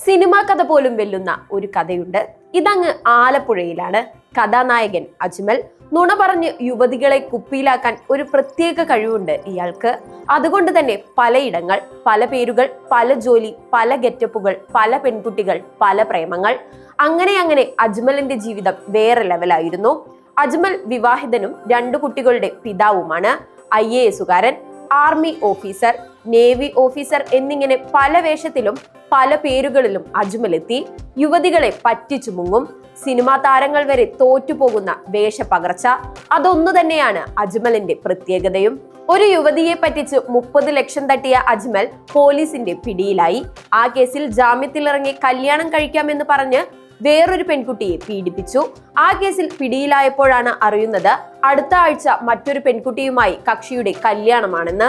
Cinema കഥ പോലും വെല്ലുന്ന ഒരു കഥയുണ്ട്. ഇതങ്ങ് ആലപ്പുഴയിലാണ്. കഥാനായകൻ അജ്മൽ. നുണ പറഞ്ഞ് യുവതികളെ കുപ്പിയിലാക്കാൻ ഒരു പ്രത്യേക കഴിവുണ്ട് ഇയാൾക്ക്. അതുകൊണ്ട് തന്നെ പലയിടങ്ങൾ, പല പേരുകൾ, പല ജോലി, പല ഗെറ്റപ്പുകൾ, പല പെൺകുട്ടികൾ, പല പ്രേമങ്ങൾ. അങ്ങനെ അജ്മലിന്റെ ജീവിതം വേറെ ലെവലായിരുന്നു. അജ്മൽ വിവാഹിതനും 2 കുട്ടികളുടെ പിതാവുമാണ്. IAS-കാരൻ, ആർമി ഓഫീസർ, നേവി ഓഫീസർ എന്നിങ്ങനെ പല വേഷത്തിലും പല പേരുകളിലും അജ്മൽ എത്തി. യുവതികളെ പറ്റിച്ചു മുങ്ങും. സിനിമാ താരങ്ങൾ വരെ തോറ്റുപോകുന്ന വേഷപകർച്ച, അതൊന്നു തന്നെയാണ് അജ്മലിന്റെ പ്രത്യേകതയും. ഒരു യുവതിയെ പറ്റിച്ച് 30 ലക്ഷം തട്ടിയ അജ്മൽ പോലീസിന്റെ പിടിയിലായി. ആ കേസിൽ ജാമ്യത്തിലിറങ്ങി കല്യാണം കഴിക്കാമെന്ന് പറഞ്ഞ് വേറൊരു പെൺകുട്ടിയെ പീഡിപ്പിച്ചു. ആ കേസിൽ പിടിയിലായപ്പോഴാണ് അറിയുന്നത് അടുത്ത ആഴ്ച മറ്റൊരു പെൺകുട്ടിയുമായി കക്ഷിയുടെ കല്യാണമാണെന്ന്.